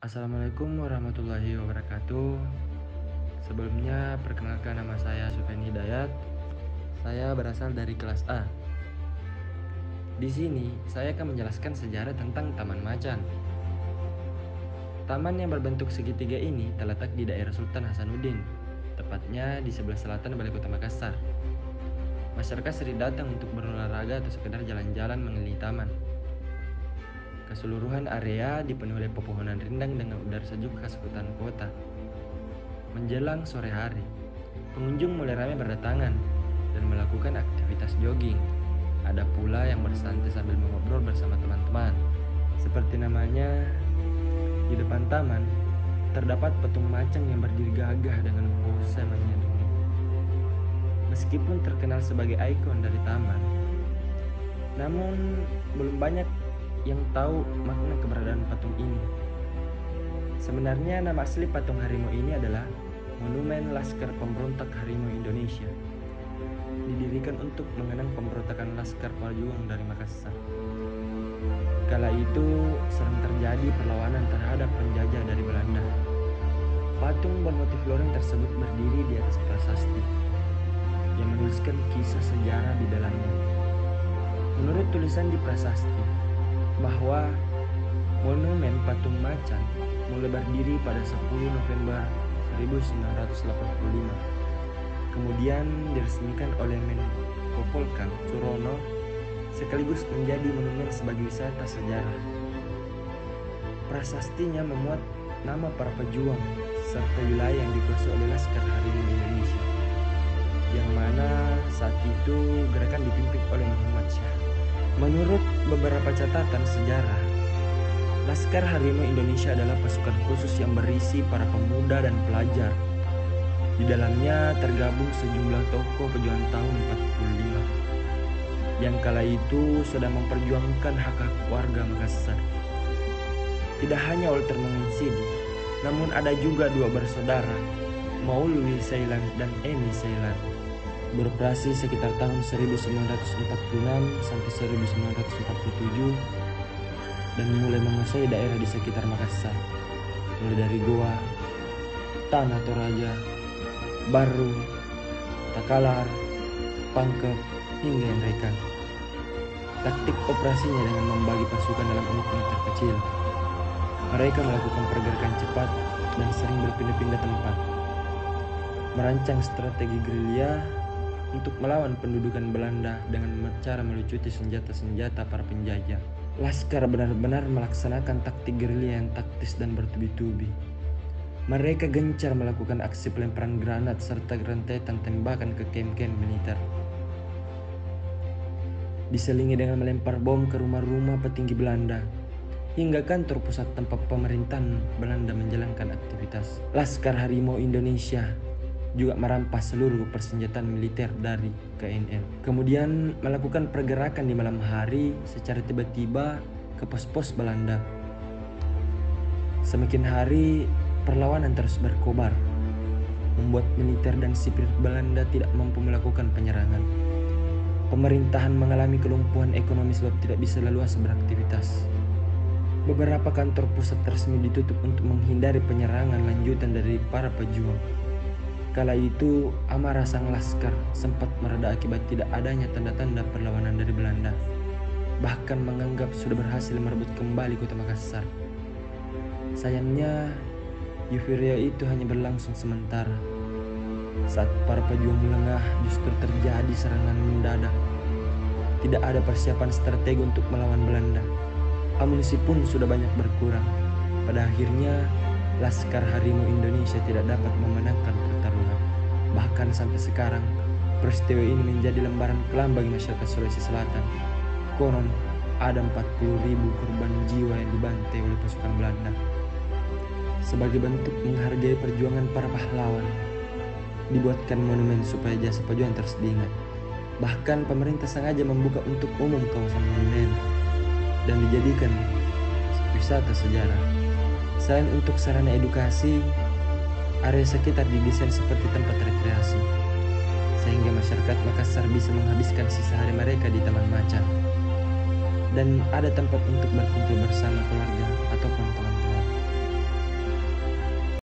Assalamualaikum warahmatullahi wabarakatuh. Sebelumnya, perkenalkan nama saya Sufian Hidayat. Saya berasal dari kelas A. Di sini, saya akan menjelaskan sejarah tentang Taman Macan. Taman yang berbentuk segitiga ini terletak di daerah Sultan Hasanuddin, tepatnya di sebelah selatan Balai Kota Makassar. Masyarakat sering datang untuk berolahraga atau sekedar jalan-jalan mengelilingi taman. Keseluruhan area dipenuhi oleh pepohonan rindang dengan udara sejuk khas hutan kota. Menjelang sore hari, pengunjung mulai ramai berdatangan dan melakukan aktivitas jogging. Ada pula yang bersantai sambil mengobrol bersama teman-teman. Seperti namanya, di depan taman terdapat patung macan yang berdiri gagah dengan pose menyeruak. Meskipun terkenal sebagai ikon dari taman, namun belum banyak yang tahu makna keberadaan patung ini. Sebenarnya nama asli patung harimau ini adalah Monumen Laskar Pemberontak Harimau Indonesia. Didirikan untuk mengenang pemberontakan Laskar Pejuang dari Makassar. Kala itu sering terjadi perlawanan terhadap penjajah dari Belanda. Patung bermotif loreng tersebut berdiri di atas prasasti yang menuliskan kisah sejarah di dalamnya. Menurut tulisan di prasasti, bahwa monumen patung macan mulai berdiri pada 10 November 1985. Kemudian diresmikan oleh Menko Polkam Surono sekaligus menjadi monumen sebagai wisata sejarah. Prasastinya memuat nama para pejuang serta wilayah yang dikuasai oleh Laskar Harimau Indonesia, yang mana saat itu gerakan dipimpin oleh Muhammad Syah. Menurut beberapa catatan sejarah, Laskar Harimau Indonesia adalah pasukan khusus yang berisi para pemuda dan pelajar. Di dalamnya tergabung sejumlah tokoh pejuang tahun 45 yang kala itu sedang memperjuangkan hak-hak warga Makassar. Tidak hanya Walter Mengensidi, namun ada juga dua bersaudara, Maulwi Sailan dan Emi Sailan. Beroperasi sekitar tahun 1946 sampai 1947 dan mulai menguasai daerah di sekitar Makassar, mulai dari Goa, Tanah Toraja, Baru, Takalar, Pangkep, hingga Nrekan. Taktik operasinya dengan membagi pasukan dalam unit-unit terkecil. Mereka melakukan pergerakan cepat dan sering berpindah-pindah tempat, merancang strategi gerilya untuk melawan pendudukan Belanda dengan cara melucuti senjata-senjata para penjajah. Laskar benar-benar melaksanakan taktik gerilya yang taktis dan bertubi-tubi. Mereka gencar melakukan aksi pelemparan granat serta rentetan tembakan ke kem-kem militer. Diselingi dengan melempar bom ke rumah-rumah petinggi Belanda, hingga kantor pusat tempat pemerintahan Belanda menjalankan aktivitas. Laskar Harimau Indonesia juga merampas seluruh persenjataan militer dari KNL. Kemudian melakukan pergerakan di malam hari secara tiba-tiba ke pos-pos Belanda. Semakin hari, perlawanan terus berkobar, membuat militer dan sipil Belanda tidak mampu melakukan penyerangan. Pemerintahan mengalami kelumpuhan ekonomi sebab tidak bisa leluasa beraktivitas. Beberapa kantor pusat resmi ditutup untuk menghindari penyerangan lanjutan dari para pejuang. Kala itu, amarah sang Laskar sempat mereda akibat tidak adanya tanda-tanda perlawanan dari Belanda. Bahkan menganggap sudah berhasil merebut kembali kota Makassar. Sayangnya, euforia itu hanya berlangsung sementara. Saat para pejuang lengah, justru terjadi serangan mendadak. Tidak ada persiapan strategi untuk melawan Belanda. Amunisi pun sudah banyak berkurang. Pada akhirnya, Laskar Harimau Indonesia tidak dapat memenangkan pertarungan. Bahkan sampai sekarang, peristiwa ini menjadi lembaran kelam bagi masyarakat Sulawesi Selatan. Konon, ada 40.000 korban jiwa yang dibantai oleh pasukan Belanda. Sebagai bentuk menghargai perjuangan para pahlawan, dibuatkan monumen supaya jasa pejuang terus diingat. Bahkan pemerintah sengaja membuka untuk umum kawasan monumen dan dijadikan wisata sejarah. Selain untuk sarana edukasi, area sekitar didesain seperti tempat rekreasi, sehingga masyarakat Makassar bisa menghabiskan sisa hari mereka di Taman Macan. Dan ada tempat untuk berkumpul bersama keluarga